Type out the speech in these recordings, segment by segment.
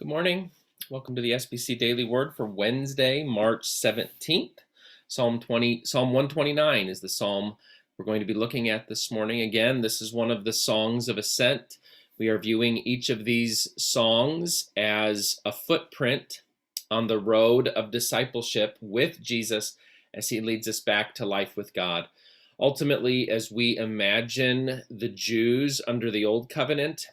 Good morning. Welcome to the SBC Daily Word for Wednesday, March 17th. Psalm 129 is the psalm we're going to be looking at this morning. Again, this is one of the songs of ascent. We are viewing each of these songs as a footprint on the road of discipleship with Jesus as he leads us back to life with God. Ultimately, as we imagine the Jews under the Old Covenant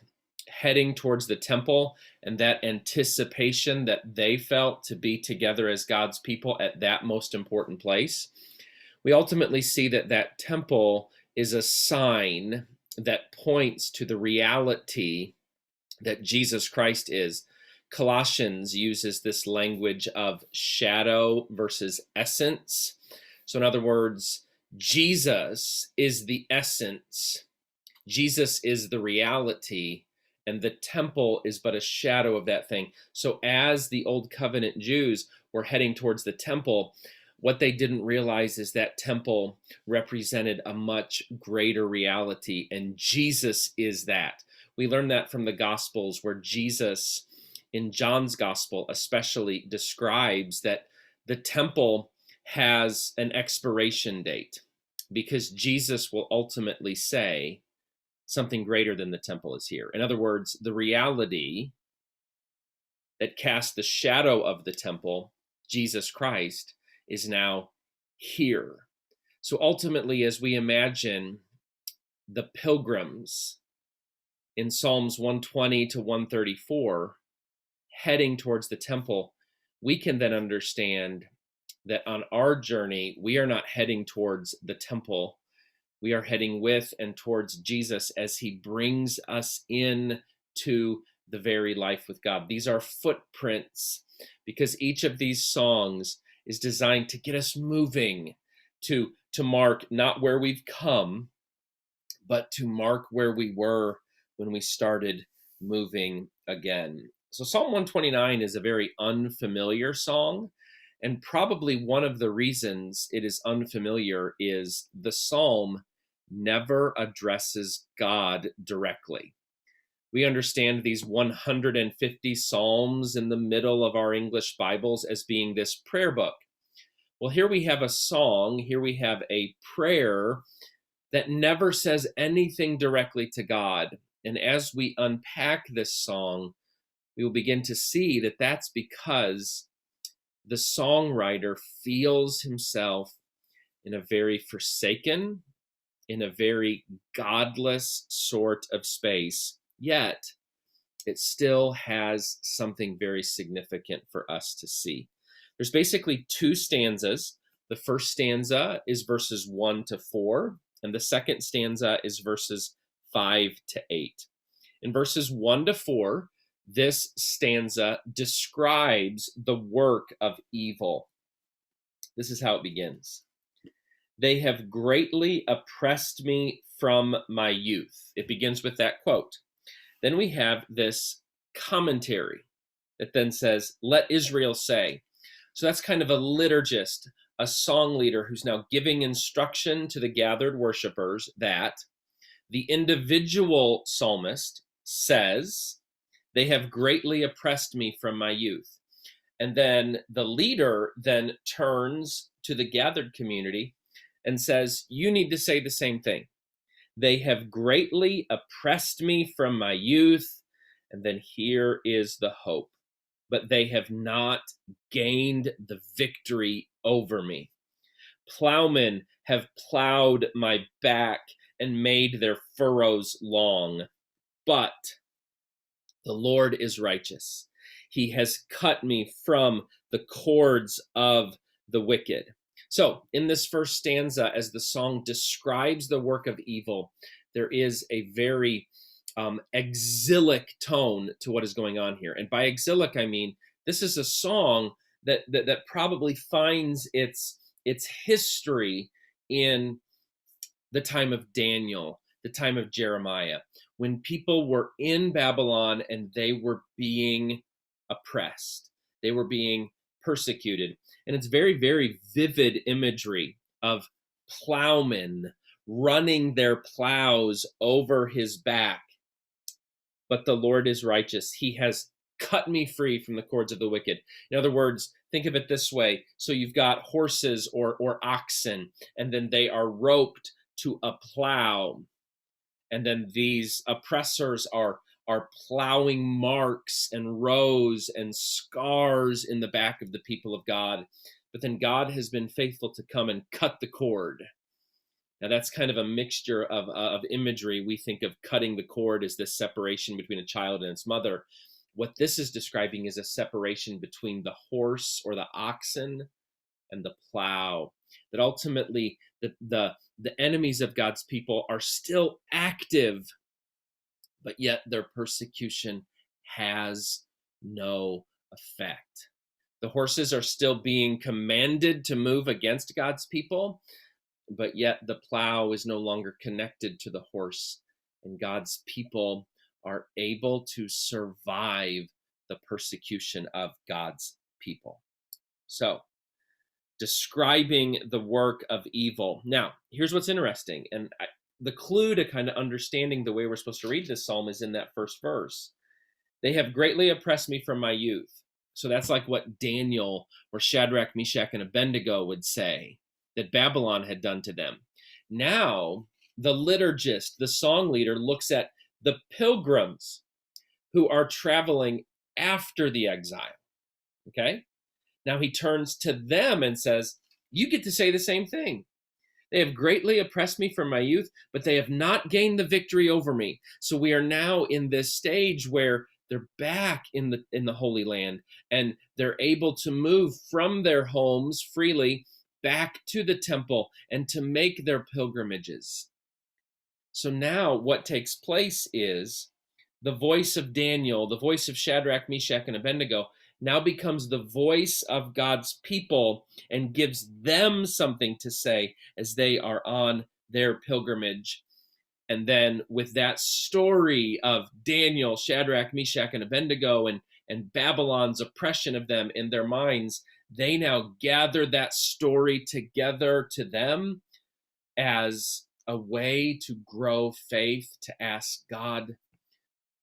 heading towards the temple and that anticipation that they felt to be together as God's people at that most important place, we ultimately see that that temple is a sign that points to the reality that Jesus Christ is. Colossians uses this language of shadow versus essence. So in other words, Jesus is the essence, Jesus is the reality, and the temple is but a shadow of that thing. So as the Old Covenant Jews were heading towards the temple, what they didn't realize is that temple represented a much greater reality, and Jesus is that. We learn that from the Gospels, where Jesus, in John's Gospel especially, describes that the temple has an expiration date, because Jesus will ultimately say, something greater than the temple is here. In other words, the reality that cast the shadow of the temple, Jesus Christ, is now here. So ultimately, as we imagine the pilgrims in Psalms 120 to 134 heading towards the temple, we can then understand that on our journey, we are not heading towards the temple. We are heading with and towards Jesus as he brings us in to the very life with God. These are footprints, because each of these songs is designed to get us moving, to mark not where we've come, but to mark where we were when we started moving again. So Psalm 129 is a very unfamiliar song. And probably one of the reasons it is unfamiliar is the psalm never addresses God directly. We understand these 150 psalms in the middle of our English Bibles as being this prayer book. Well, here we have a song, here we have a prayer that never says anything directly to God. And as we unpack this song, we will begin to see that that's because the songwriter feels himself in a very forsaken, in a very godless sort of space, yet it still has something very significant for us to see. There's basically two stanzas. The first stanza is verses 1 to 4, and the second stanza is verses 5 to 8. In verses 1 to 4, this stanza describes the work of evil. This is how it begins. They have greatly oppressed me from my youth. It begins with that quote. Then we have this commentary that then says, let Israel say. So that's kind of a liturgist, a song leader who's now giving instruction to the gathered worshipers that the individual psalmist says, they have greatly oppressed me from my youth. And then the leader then turns to the gathered community and says, you need to say the same thing. They have greatly oppressed me from my youth. And then here is the hope. But they have not gained the victory over me. Plowmen have plowed my back and made their furrows long. But the Lord is righteous. He has cut me from the cords of the wicked. So in this first stanza, as the song describes the work of evil, there is a very exilic tone to what is going on here. And by exilic, I mean, this is a song that probably finds its history in the time of Daniel, the time of Jeremiah, when people were in Babylon and they were being oppressed, they were being persecuted. And it's very, very vivid imagery of plowmen running their plows over his back. But the Lord is righteous. He has cut me free from the cords of the wicked. In other words, think of it this way. So you've got horses or oxen, and then they are roped to a plow. And then these oppressors are plowing marks and rows and scars in the back of the people of God. But then God has been faithful to come and cut the cord. Now that's kind of a mixture of imagery. We think of cutting the cord as this separation between a child and its mother. What this is describing is a separation between the horse or the oxen and the plow. That ultimately the enemies of God's people are still active, but yet their persecution has no effect. The horses are still being commanded to move against God's people, but yet the plow is no longer connected to the horse, and God's people are able to survive the persecution of God's people. So, describing the work of evil. Now, here's what's interesting, and the clue to kind of understanding the way we're supposed to read this psalm is in that first verse. They have greatly oppressed me from my youth. So that's like what Daniel or Shadrach, Meshach, and Abednego would say that Babylon had done to them. Now, the liturgist, the song leader, looks at the pilgrims who are traveling after the exile. Okay? Now he turns to them and says, you get to say the same thing. They have greatly oppressed me from my youth, but they have not gained the victory over me. So we are now in this stage where they're back in the Holy Land, and they're able to move from their homes freely back to the temple and to make their pilgrimages. So now what takes place is the voice of Daniel, the voice of Shadrach, Meshach, and Abednego now becomes the voice of God's people and gives them something to say as they are on their pilgrimage. And then with that story of Daniel, Shadrach, Meshach, and Abednego and Babylon's oppression of them in their minds, they now gather that story together to them as a way to grow faith, to ask God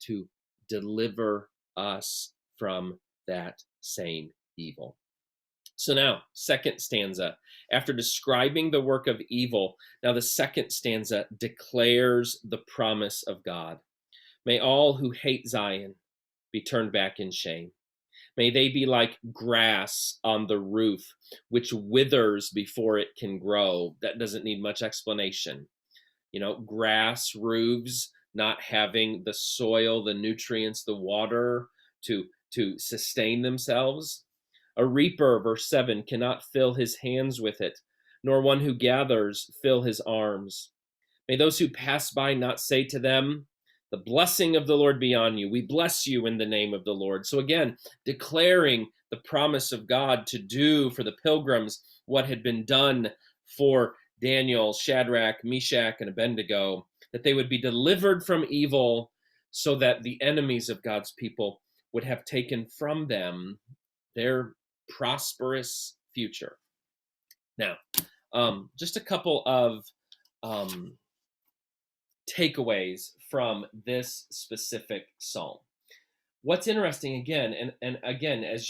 to deliver us from that same evil. So now, second stanza. After describing the work of evil, now the second stanza declares the promise of God. May all who hate Zion be turned back in shame. May they be like grass on the roof, which withers before it can grow. That doesn't need much explanation. You know, grass roofs not having the soil, the nutrients, the water to sustain themselves. A reaper, verse 7, cannot fill his hands with it, nor one who gathers fill his arms. May those who pass by not say to them, the blessing of the Lord be on you. We bless you in the name of the Lord. So again, declaring the promise of God to do for the pilgrims what had been done for Daniel, Shadrach, Meshach, and Abednego, that they would be delivered from evil so that the enemies of God's people would have taken from them their prosperous future. Now, just a couple of takeaways from this specific psalm. What's interesting again, and again, as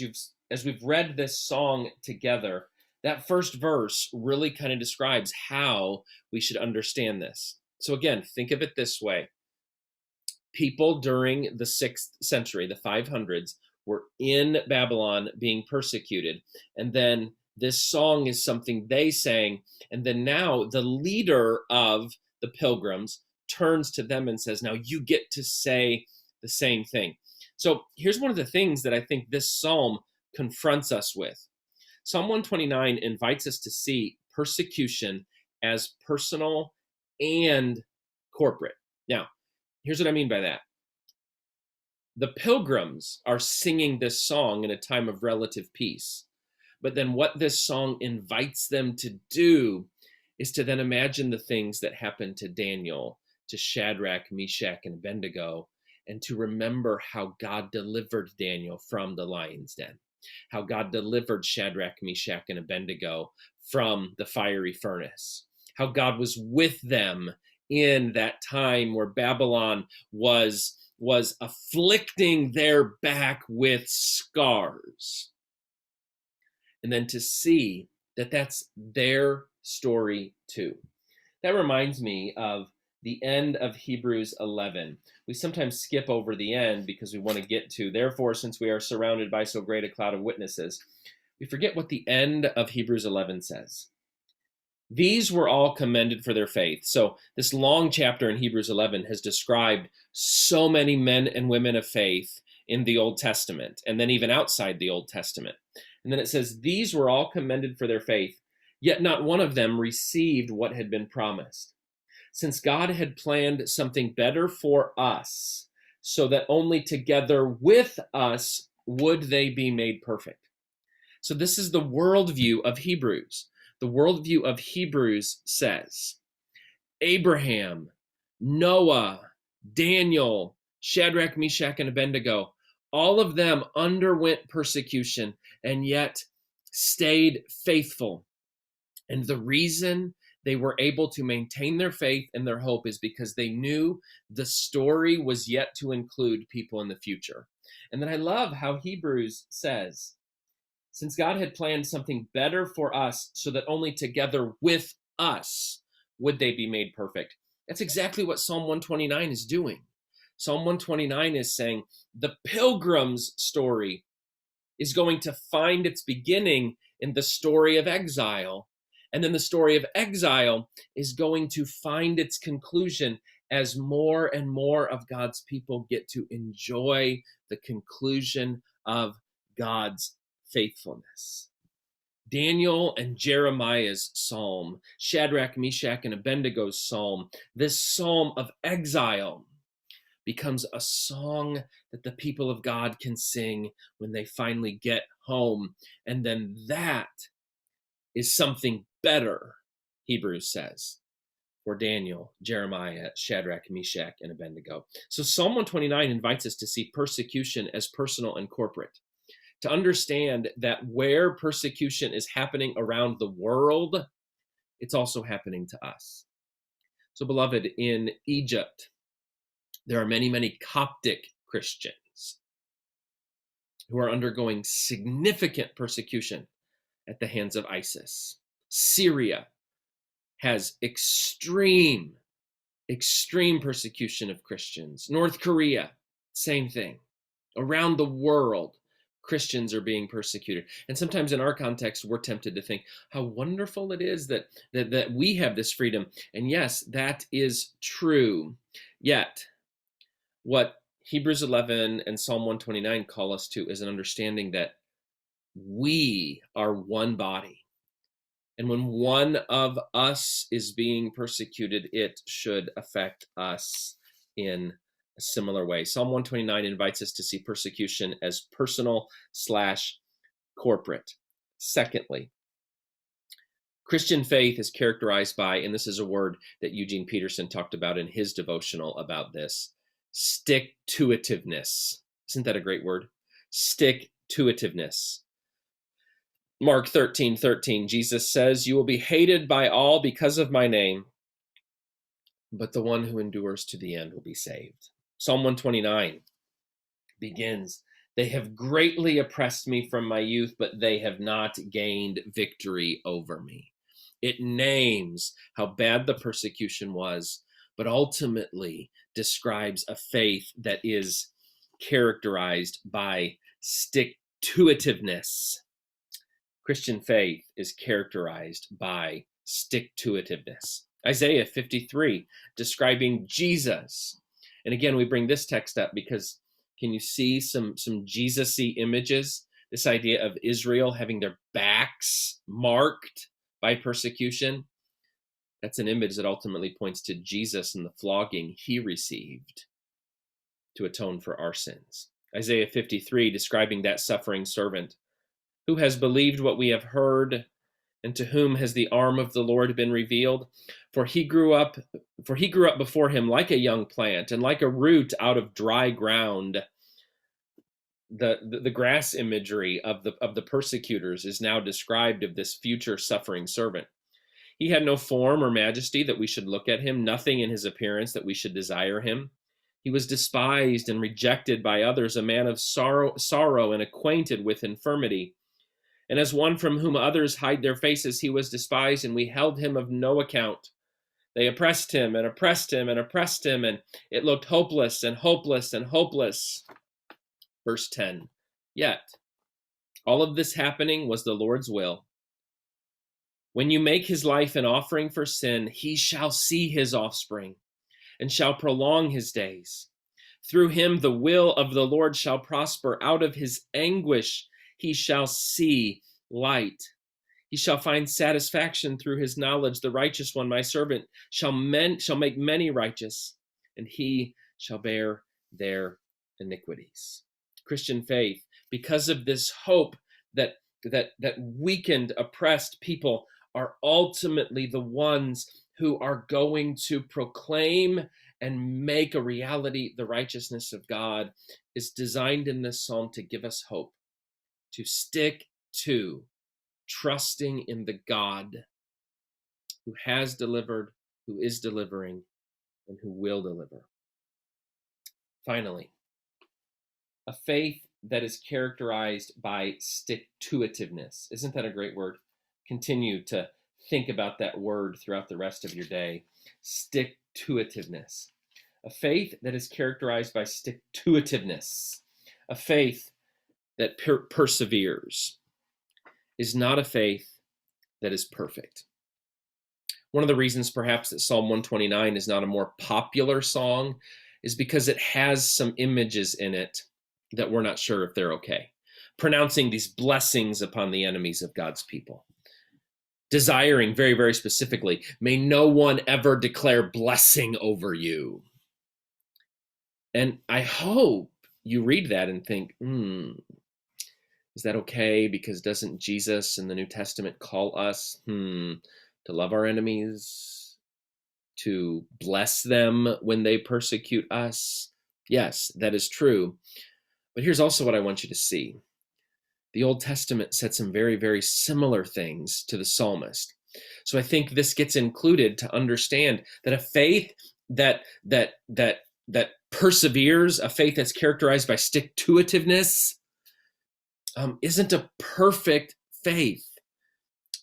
we've read this song together, that first verse really kind of describes how we should understand this. So again, think of it this way. People during the 6th century, the 500s, were in Babylon being persecuted. And then this song is something they sang. And then now the leader of the pilgrims turns to them and says, now you get to say the same thing. So here's one of the things that I think this psalm confronts us with. Psalm 129 invites us to see persecution as personal and corporate. Now, here's what I mean by that. The pilgrims are singing this song in a time of relative peace. But then what this song invites them to do is to then imagine the things that happened to Daniel, to Shadrach, Meshach, and Abednego, and to remember how God delivered Daniel from the lion's den, how God delivered Shadrach, Meshach, and Abednego from the fiery furnace, how God was with them in that time where Babylon was was afflicting their back with scars. And then to see that that's their story too. That reminds me of the end of Hebrews 11. We sometimes skip over the end because we want to get to, therefore, since we are surrounded by so great a cloud of witnesses, we forget what the end of Hebrews 11 says. These were all commended for their faith. So this long chapter in Hebrews 11 has described so many men and women of faith in the Old Testament, and then even outside the Old Testament. And then it says, these were all commended for their faith, yet not one of them received what had been promised. Since God had planned something better for us, so that only together with us would they be made perfect. So this is the worldview of Hebrews. The worldview of Hebrews says, Abraham, Noah, Daniel, Shadrach, Meshach, and Abednego, all of them underwent persecution and yet stayed faithful. And the reason they were able to maintain their faith and their hope is because they knew the story was yet to include people in the future. And then I love how Hebrews says, since God had planned something better for us so that only together with us would they be made perfect. That's exactly what Psalm 129 is doing. Psalm 129 is saying the pilgrim's story is going to find its beginning in the story of exile. And then the story of exile is going to find its conclusion as more and more of God's people get to enjoy the conclusion of God's faithfulness. Daniel and Jeremiah's psalm, Shadrach, Meshach, and Abednego's psalm, this psalm of exile becomes a song that the people of God can sing when they finally get home. And then that is something better, Hebrews says, for Daniel, Jeremiah, Shadrach, Meshach, and Abednego. So Psalm 129 invites us to see persecution as personal and corporate, to understand that where persecution is happening around the world, it's also happening to us. So, beloved, in Egypt, there are many, many Coptic Christians who are undergoing significant persecution at the hands of ISIS. Syria has extreme persecution of Christians. North Korea, same thing. Around the world, Christians are being persecuted. And sometimes in our context, we're tempted to think how wonderful it is that we have this freedom. And yes, that is true. Yet, what Hebrews 11 and Psalm 129 call us to is an understanding that we are one body. And when one of us is being persecuted, it should affect us in a similar way. Psalm 129 invites us to see persecution as personal/corporate. Secondly, Christian faith is characterized by, and this is a word that Eugene Peterson talked about in his devotional about this, stick-to-itiveness. Isn't that a great word? Stick-to-itiveness. Mark 13:13, Jesus says, you will be hated by all because of my name, but the one who endures to the end will be saved. Psalm 129 begins, they have greatly oppressed me from my youth, but they have not gained victory over me. It names how bad the persecution was, but ultimately describes a faith that is characterized by stick-to-itiveness. Christian faith is characterized by stick-to-itiveness. Isaiah 53, describing Jesus. And again, we bring this text up because can you see some Jesus-y images? This idea of Israel having their backs marked by persecution. That's an image that ultimately points to Jesus and the flogging he received to atone for our sins. Isaiah 53, describing that suffering servant. Who has believed what we have heard, and to whom has the arm of the Lord been revealed? For he grew up before him like a young plant, and like a root out of dry ground. The grass imagery of the persecutors is now described of this future suffering servant. He had no form or majesty that we should look at him, nothing in his appearance that we should desire him. He was despised and rejected by others, a man of sorrow and acquainted with infirmity. And as one from whom others hide their faces, he was despised, and we held him of no account. They oppressed him and oppressed him and oppressed him, and it looked hopeless and hopeless and hopeless. Verse 10, yet all of this happening was the Lord's will. When you make his life an offering for sin, he shall see his offspring and shall prolong his days. Through him the will of the Lord shall prosper. Out of his anguish he shall see light. He shall find satisfaction through his knowledge. The righteous one, my servant, shall make many righteous, and he shall bear their iniquities. Christian faith, because of this hope that weakened, oppressed people are ultimately the ones who are going to proclaim and make a reality the righteousness of God, is designed in this psalm to give us hope, to stick to trusting in the God who has delivered, who is delivering, and who will deliver. Finally, a faith that is characterized by stick-to-itiveness. Isn't that a great word? Continue to think about that word throughout the rest of your day. Stick-to-itiveness. A faith that is characterized by stick-to-itiveness. A faith that perseveres is not a faith that is perfect. One of the reasons perhaps that Psalm 129 is not a more popular song is because it has some images in it that we're not sure if they're okay. Pronouncing these blessings upon the enemies of God's people. Desiring very, very specifically, may no one ever declare blessing over you. And I hope you read that and think, is that okay? Because doesn't Jesus in the New Testament call us to love our enemies, to bless them when they persecute us? Yes, that is true. But here's also what I want you to see. The Old Testament said some very, very similar things to the psalmist. So I think this gets included to understand that a faith that perseveres, a faith that's characterized by stick-to-itiveness, isn't a perfect faith.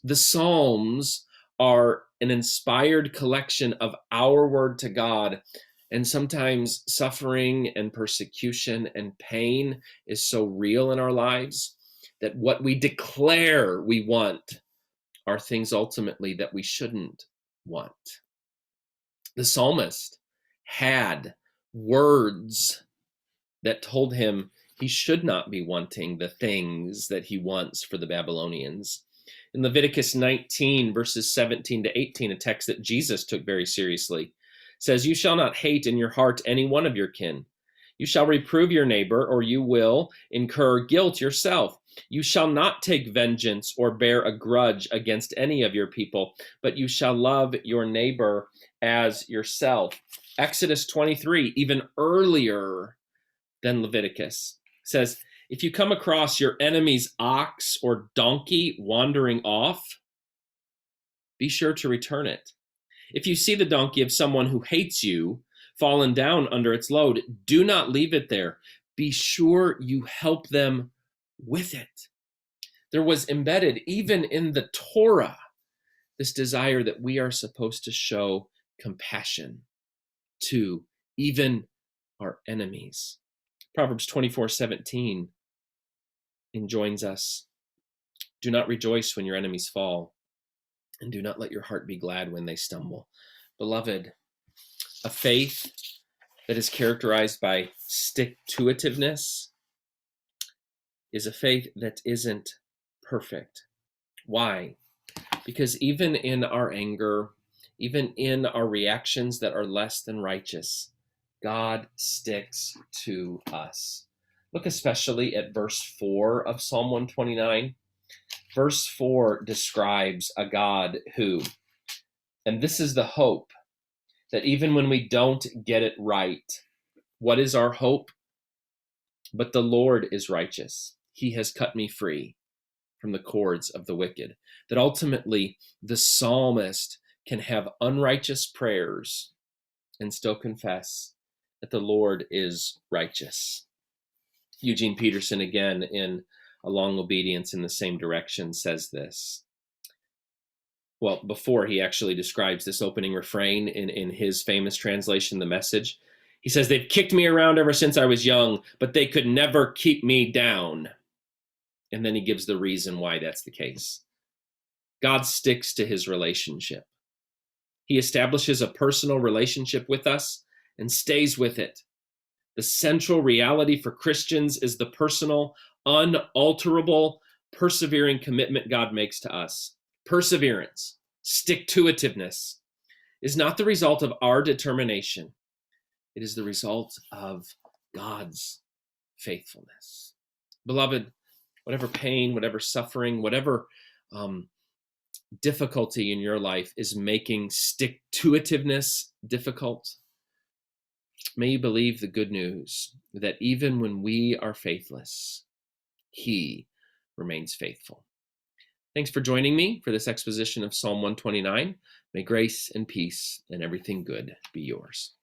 The Psalms are an inspired collection of our word to God, and sometimes suffering and persecution and pain is so real in our lives that what we declare we want are things ultimately that we shouldn't want. The psalmist had words that told him he should not be wanting the things that he wants for the Babylonians. In Leviticus 19, verses 17 to 18, a text that Jesus took very seriously, says, "You shall not hate in your heart any one of your kin. You shall reprove your neighbor, or you will incur guilt yourself. You shall not take vengeance or bear a grudge against any of your people, but you shall love your neighbor as yourself." Exodus 23, even earlier than Leviticus, says, if you come across your enemy's ox or donkey wandering off, be sure to return it. If you see the donkey of someone who hates you fallen down under its load, do not leave it there. Be sure you help them with it. There was embedded even in the Torah this desire that we are supposed to show compassion to even our enemies. Proverbs 24:17 enjoins us, do not rejoice when your enemies fall, and do not let your heart be glad when they stumble. Beloved, a faith that is characterized by stick-to-itiveness is a faith that isn't perfect. Why? Because even in our anger, even in our reactions that are less than righteous, God sticks to us. Look especially at verse 4 of Psalm 129. Verse 4 describes a God who, and this is the hope, that even when we don't get it right, what is our hope? But the Lord is righteous. He has cut me free from the cords of the wicked. That ultimately the psalmist can have unrighteous prayers and still confess that the Lord is righteous. Eugene Peterson, again, in A Long Obedience in the Same Direction, says this. Well, before he actually describes this opening refrain in his famous translation, The Message, he says, "They've kicked me around ever since I was young, but they could never keep me down." And then he gives the reason why that's the case. God sticks to his relationship. He establishes a personal relationship with us and stays with it. The central reality for Christians is the personal, unalterable, persevering commitment God makes to us. Perseverance, stick-to-itiveness, is not the result of our determination. It is the result of God's faithfulness. Beloved, whatever pain, whatever suffering, whatever difficulty in your life is making stick-to-itiveness difficult, may you believe the good news that even when we are faithless, he remains faithful. Thanks for joining me for this exposition of Psalm 129. May grace and peace and everything good be yours.